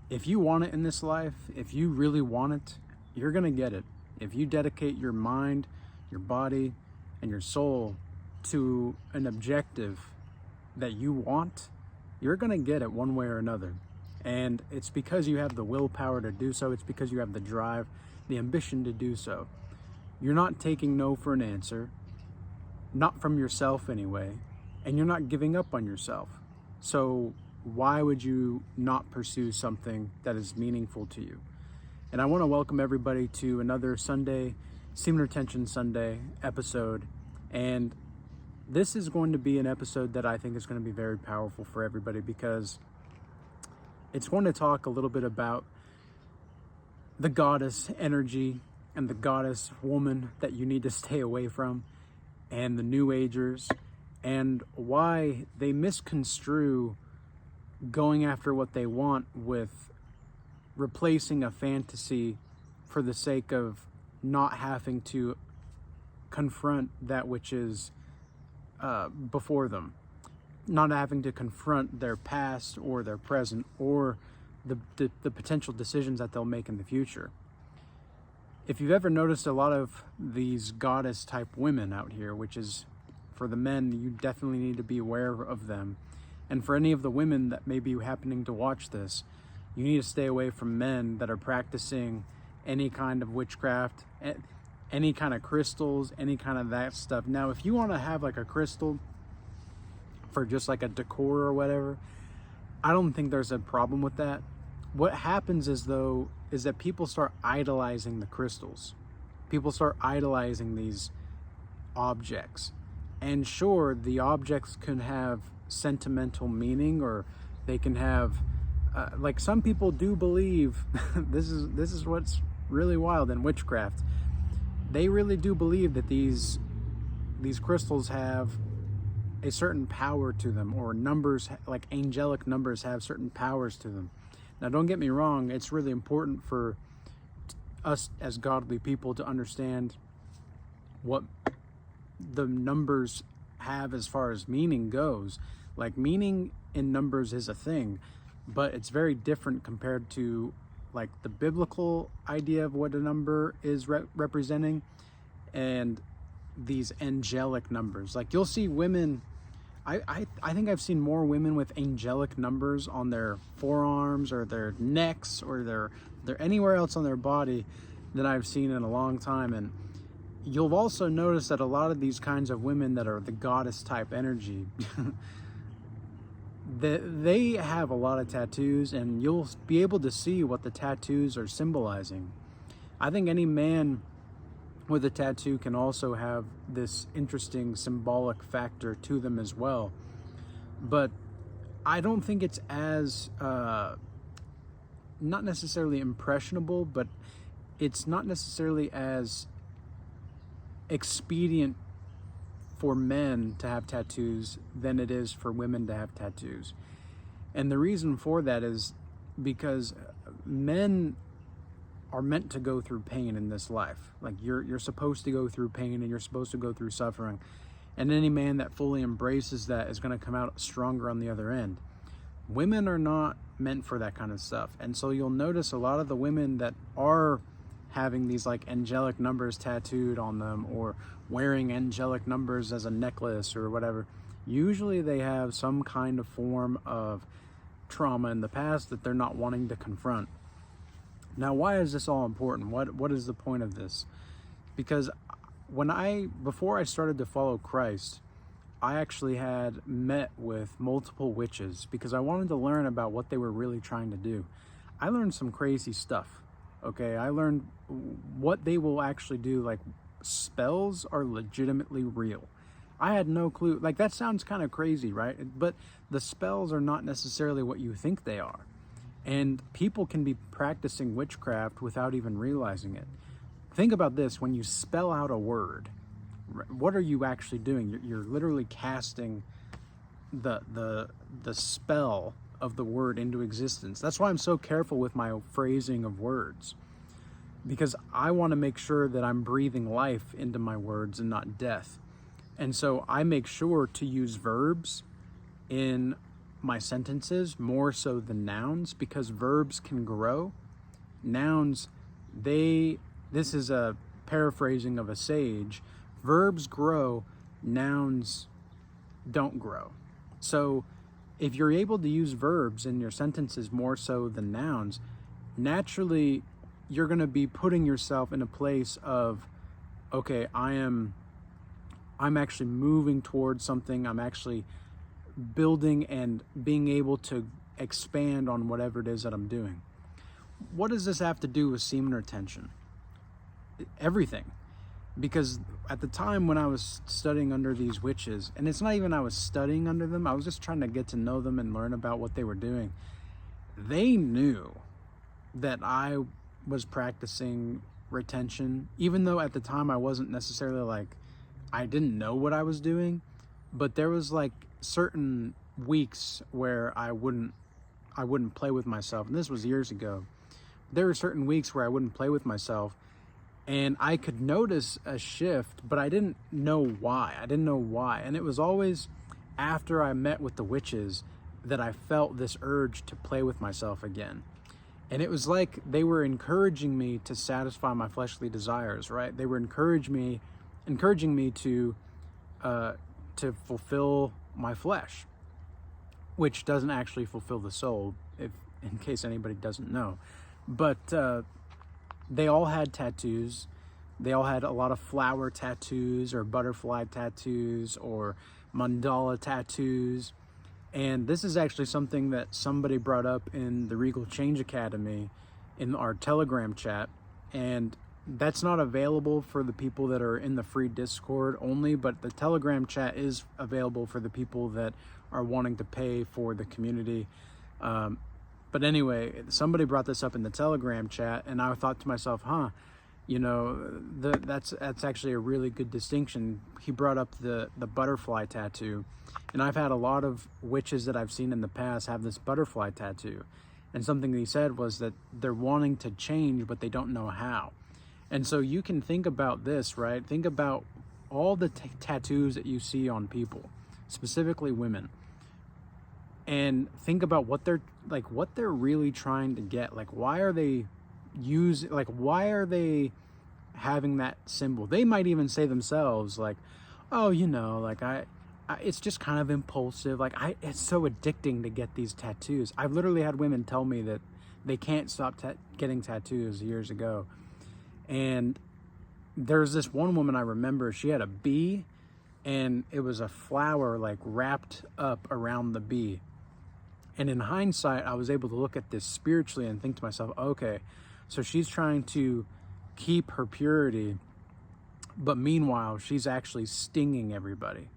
If you want it in this life, if you really want it, you're going to get it. If you dedicate your mind, your body, and your soul to an objective that you want, you're going to get it one way or another. And it's because you have the willpower to do so. It's because you have the drive, the ambition to do so. You're not taking no for an answer, not from yourself anyway, and you're not giving up on yourself. So why would you not pursue something that is meaningful to you? And I want to welcome everybody to another Sunday, Semen Retention Sunday episode. And this is going to be an episode that I think is going to be very powerful for everybody, because it's going to talk a little bit about the goddess energy and the goddess woman that you need to stay away from, and the New Agers, and why they misconstrue going after what they want with replacing a fantasy for the sake of not having to confront that which is before them, not having to confront their past or their present or the potential decisions that they'll make in the future. If you've ever noticed a lot of these goddess type women out here, which is for the men, you definitely need to be aware of them. And for any of the women that may be happening to watch this, you need to stay away from men that are practicing any kind of witchcraft, any kind of crystals, any kind of that stuff. Now, if you want to have like a crystal for just like a decor or whatever, I don't think there's a problem with that. What happens is that people start idolizing the crystals. People start idolizing these objects. And sure, the objects can have sentimental meaning, or they can have, like some people do believe, this is what's really wild in witchcraft. They really do believe that these crystals have a certain power to them, or numbers, like angelic numbers, have certain powers to them. Now, don't get me wrong, it's really important for us as godly people to understand what the numbers have as far as meaning goes. Like, meaning in numbers is a thing, but it's very different compared to like the biblical idea of what a number is representing, and these angelic numbers. Like, you'll see women, I think I've seen more women with angelic numbers on their forearms or their necks or their anywhere else on their body than I've seen in a long time. And you'll also notice that a lot of these kinds of women that are the goddess type energy, they have a lot of tattoos, and you'll be able to see what the tattoos are symbolizing. I think any man with a tattoo can also have this interesting symbolic factor to them as well. But I don't think it's as, not necessarily impressionable, but it's not necessarily as expedient for men to have tattoos than it is for women to have tattoos. And the reason for that is because men are meant to go through pain in this life. Like, you're supposed to go through pain, and you're supposed to go through suffering. And any man that fully embraces that is going to come out stronger on the other end. Women are not meant for that kind of stuff. And so you'll notice a lot of the women that are having these like angelic numbers tattooed on them, or wearing angelic numbers as a necklace or whatever, usually they have some kind of form of trauma in the past that they're not wanting to confront. Now, why is this all important? What is the point of this? Because before I started to follow Christ, I actually had met with multiple witches because I wanted to learn about what they were really trying to do. I learned some crazy stuff. Okay, I learned what they will actually do. Like, spells are legitimately real. I had no clue. Like, that sounds kind of crazy, right? But the spells are not necessarily what you think they are. And people can be practicing witchcraft without even realizing it. Think about this. When you spell out a word, what are you actually doing? You're literally casting the spell of the word into existence. That's why I'm so careful with my phrasing of words, because I want to make sure that I'm breathing life into my words and not death. And so I make sure to use verbs in my sentences more so than nouns, because verbs can grow. Nouns, this is a paraphrasing of a sage, verbs grow, nouns don't grow. So if you're able to use verbs in your sentences more so than nouns, naturally you're going to be putting yourself in a place of, okay, I'm actually moving towards something. I'm actually building and being able to expand on whatever it is that I'm doing. What does this have to do with semen retention? Everything. Because at the time when I was studying under these witches, and it's not even I was studying under them, I was just trying to get to know them and learn about what they were doing. They knew that I was practicing retention, even though at the time I wasn't necessarily like, I didn't know what I was doing, but there was like certain weeks where I wouldn't play with myself, and this was years ago. There were certain weeks where I wouldn't play with myself, and I could notice a shift, but I didn't know why. And it was always after I met with the witches that I felt this urge to play with myself again. And it was like they were encouraging me to satisfy my fleshly desires, right? They were encouraging me to fulfill my flesh, which doesn't actually fulfill the soul, in case anybody doesn't know. But they all had tattoos. They all had a lot of flower tattoos or butterfly tattoos or mandala tattoos. And this is actually something that somebody brought up in the Regal Change Academy in our Telegram chat. And that's not available for the people that are in the free Discord only, but the Telegram chat is available for the people that are wanting to pay for the community. But anyway, somebody brought this up in the Telegram chat, and I thought to myself, that's actually a really good distinction. He brought up the butterfly tattoo, and I've had a lot of witches that I've seen in the past have this butterfly tattoo. And something that he said was that they're wanting to change, but they don't know how. And so you can think about this, right? Think about all the tattoos that you see on people, specifically women, and think about what they're really trying to get. Like, why are they having that symbol? They might even say themselves like, oh, it's just kind of impulsive. It's so addicting to get these tattoos. I've literally had women tell me that they can't stop getting tattoos years ago. And there's this one woman I remember, she had a bee, and it was a flower like wrapped up around the bee. And in hindsight, I was able to look at this spiritually and think to myself, okay, so she's trying to keep her purity, but meanwhile, she's actually stinging everybody.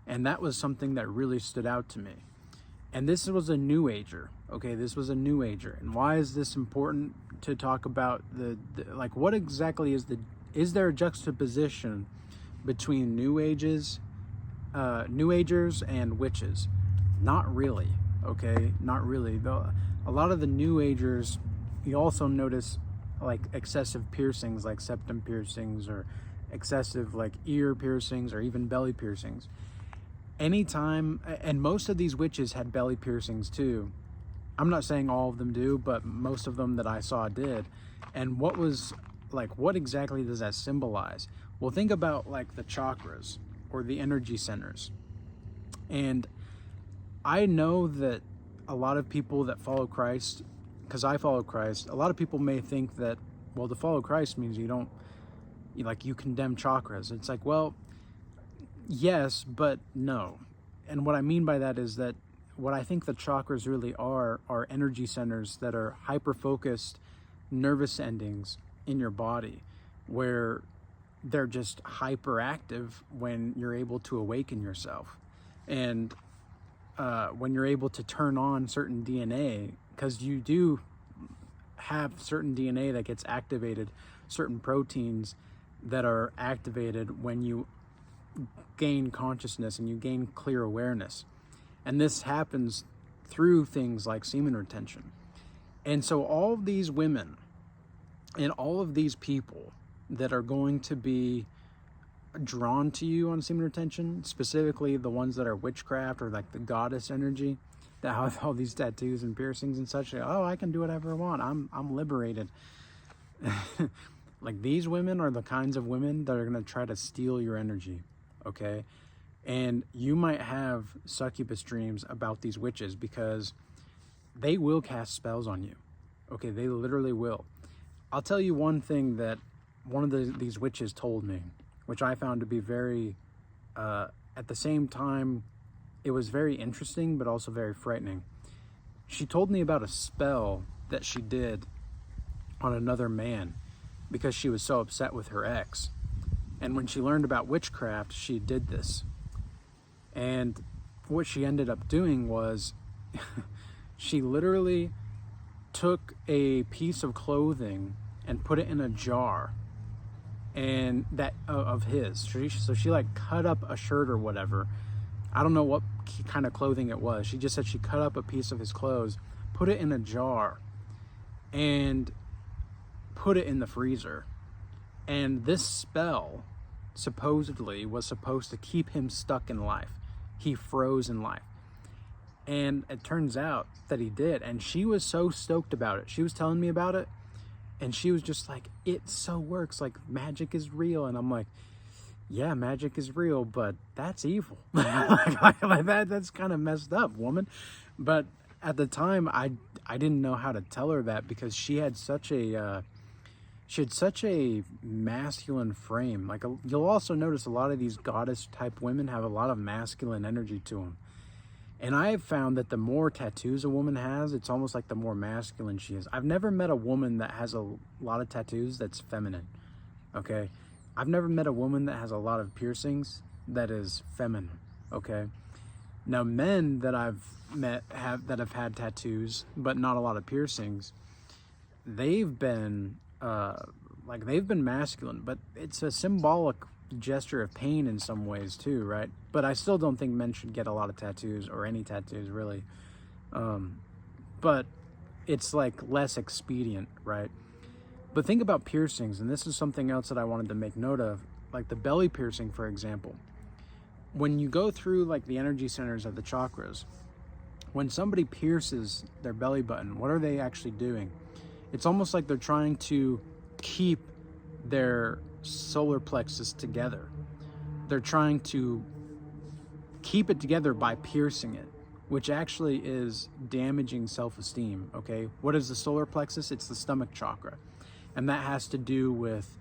And that was something that really stood out to me. And this was a New Ager, okay? This was a New Ager. And why is this important to talk about? What exactly is there a juxtaposition between New Agers and witches? Not really, okay? Not really. Though a lot of the New Agers, you also notice like excessive piercings, like septum piercings, or excessive like ear piercings, or even belly piercings. Anytime, and most of these witches had belly piercings too. I'm not saying all of them do, but most of them that I saw did. And what exactly does that symbolize? Well, think about like the chakras or the energy centers. And I know that a lot of people that follow Christ, because I follow Christ, a lot of people may think that, well, to follow Christ means you condemn chakras. It's like, well, yes, but no. And what I mean by that is that what I think the chakras really are energy centers that are hyper-focused nervous endings in your body, where they're just hyperactive when you're able to awaken yourself. And when you're able to turn on certain DNA, because you do have certain DNA that gets activated, certain proteins that are activated when you gain consciousness and you gain clear awareness. And this happens through things like semen retention. And so all of these women and all of these people that are going to be drawn to you on semen retention, specifically the ones that are witchcraft or like the goddess energy, that have all these tattoos and piercings and such. Oh, I can do whatever I want. I'm liberated. Like, these women are the kinds of women that are going to try to steal your energy, okay? And you might have succubus dreams about these witches because they will cast spells on you, okay? They literally will. I'll tell you one thing that one of these witches told me, which I found to be very, at the same time, it was very interesting, but also very frightening. She told me about a spell that she did on another man because she was so upset with her ex. And when she learned about witchcraft, she did this. And what she ended up doing was she literally took a piece of clothing and put it in a jar, and that of his. So she like cut up a shirt or whatever. I don't know what kind of clothing it was. She just said she cut up a piece of his clothes, put it in a jar, and put it in the freezer. And this spell supposedly was supposed to keep him stuck in life. He froze in life. And it turns out that he did. And she was so stoked about it. She was telling me about it, and she was just like, it so works. Like, magic is real. And I'm like, yeah, magic is real, but that's evil. like that's kind of messed up, woman. But at the time, I didn't know how to tell her that because she had such a masculine frame. Like, you'll also notice a lot of these goddess type women have a lot of masculine energy to them. And I have found that the more tattoos a woman has, it's almost like the more masculine she is. I've never met a woman that has a lot of tattoos that's feminine, okay? I've never met a woman that has a lot of piercings that is feminine, okay? Now, men that I've met that have had tattoos but not a lot of piercings, they've been masculine, but it's a symbolic gesture of pain in some ways too, right? But I still don't think men should get a lot of tattoos or any tattoos really. But it's like less expedient, right? But think about piercings, and this is something else that I wanted to make note of, like the belly piercing, for example. When you go through like the energy centers of the chakras, when somebody pierces their belly button, what are they actually doing? It's almost like they're trying to keep their solar plexus together. They're trying to keep it together by piercing it, which actually is damaging self-esteem, okay? What is the solar plexus? It's the stomach chakra. And that has to do with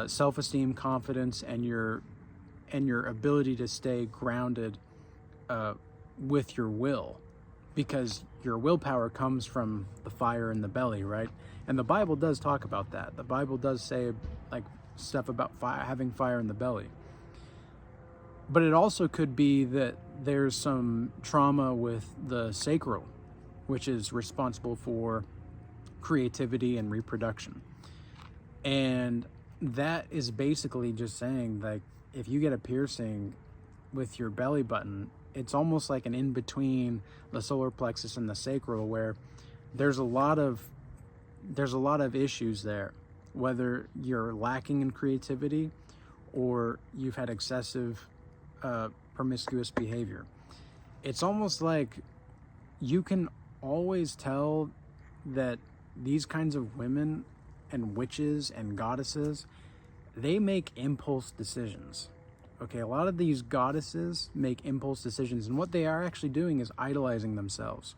self-esteem, confidence, and your ability to stay grounded with your will, because your willpower comes from the fire in the belly, right? And the Bible does talk about that. The Bible does say like stuff about having fire in the belly. But it also could be that there's some trauma with the sacral, which is responsible for creativity and reproduction. And that is basically just saying, like, if you get a piercing with your belly button, it's almost like an in-between the solar plexus and the sacral, where there's a lot of issues there, whether you're lacking in creativity or you've had excessive promiscuous behavior. It's almost like you can always tell that these kinds of women and witches and goddesses, they make impulse decisions. Okay, a lot of these goddesses make impulse decisions, and what they are actually doing is idolizing themselves.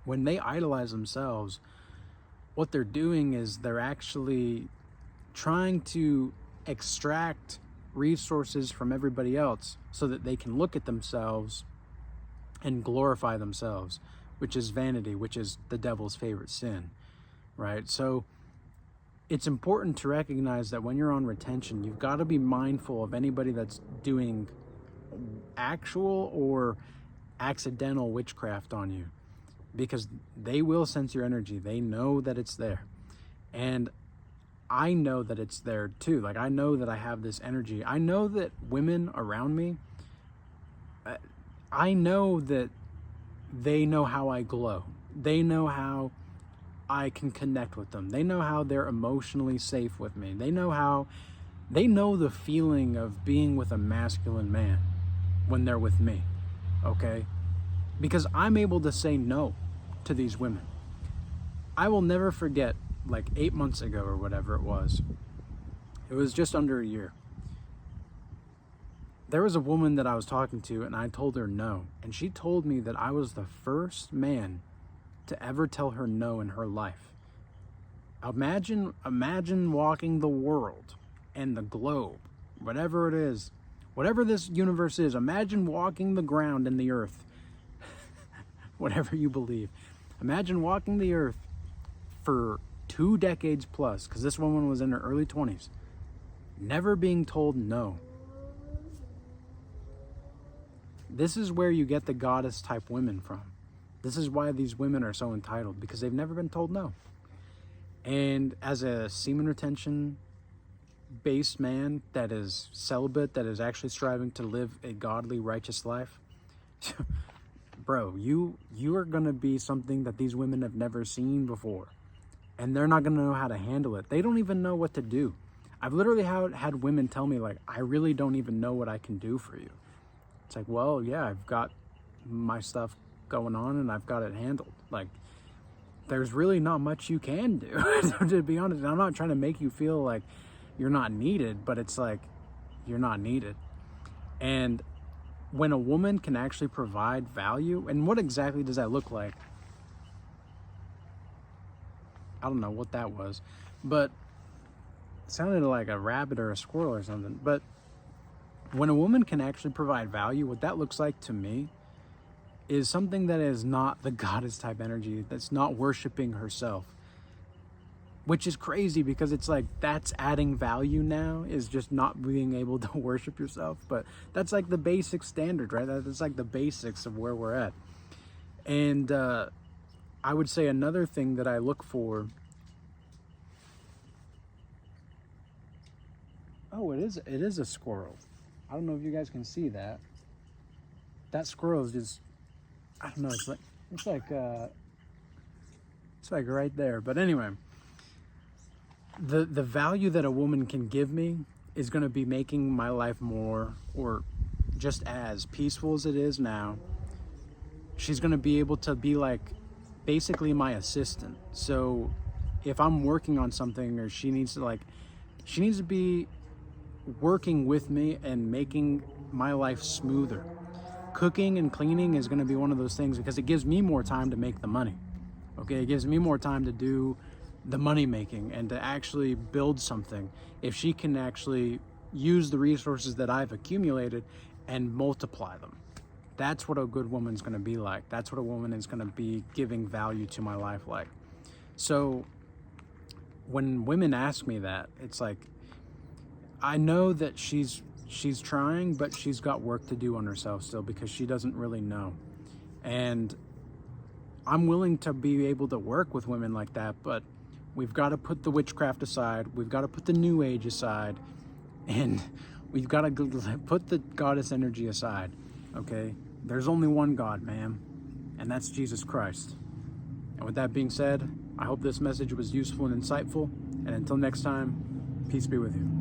When they idolize themselves, what they're doing is they're actually trying to extract resources from everybody else so that they can look at themselves and glorify themselves, which is vanity, which is the devil's favorite sin, right? So it's important to recognize that when you're on retention, you've got to be mindful of anybody that's doing actual or accidental witchcraft on you, because they will sense your energy. They know that it's there. And I know that it's there too. Like, I know that I have this energy. I know that women around me, I know that they know how I glow. They know how I can connect with them. They know how they're emotionally safe with me. They know the feeling of being with a masculine man when they're with me, okay? because I'm able to say no to these women. I will never forget, like 8 months ago or whatever it was just under a year. There was a woman that I was talking to, and I told her no. And she told me that I was the first man to ever tell her no in her life. Imagine walking the world and the globe, whatever it is, whatever this universe is. Imagine walking the ground and the earth, whatever you believe. Imagine walking the earth for 2 decades plus, because this woman was in her early 20s, never being told no. This is where you get the goddess type women from. This is why these women are so entitled, because they've never been told no. And as a semen retention based man that is celibate, that is actually striving to live a godly, righteous life, bro, you are going to be something that these women have never seen before. And they're not going to know how to handle it. They don't even know what to do. I've literally had women tell me, like, I really don't even know what I can do for you. It's like, well, yeah, I've got my stuff going on and I've got it handled. Like, there's really not much you can do, to be honest. I'm not trying to make you feel like you're not needed, but it's like, you're not needed. And when a woman can actually provide value, and what exactly does that look like? I don't know what that was, but it sounded like a rabbit or a squirrel or something. But when a woman can actually provide value, what that looks like to me is something that is not the goddess type energy, that's not worshiping herself, which is crazy, because it's like, that's adding value now, is just not being able to worship yourself. But that's like the basic standard, right? That's like the basics of where we're at. And I would say another thing that I look for, oh, it is a squirrel. I don't know if you guys can see that. That squirrel is just, I don't know, it's like right there. But anyway, the value that a woman can give me is going to be making my life more, or just as peaceful as it is now. She's going to be able to be like basically my assistant. So if I'm working on something, or she needs to be working with me and making my life smoother. Cooking and cleaning is going to be one of those things, because it gives me more time to make the money. Okay, it gives me more time to do the money making and to actually build something. If she can actually use the resources that I've accumulated and multiply them, that's what a good woman's going to be like. That's what a woman is going to be giving value to my life like. So when women ask me that, it's like, I know that she's trying, but she's got work to do on herself still, because she doesn't really know. And I'm willing to be able to work with women like that, but we've got to put the witchcraft aside. We've got to put the new age aside, and we've got to put the goddess energy aside. Okay? There's only one God, ma'am, and that's Jesus Christ. And with that being said, I hope this message was useful and insightful. And until next time, peace be with you.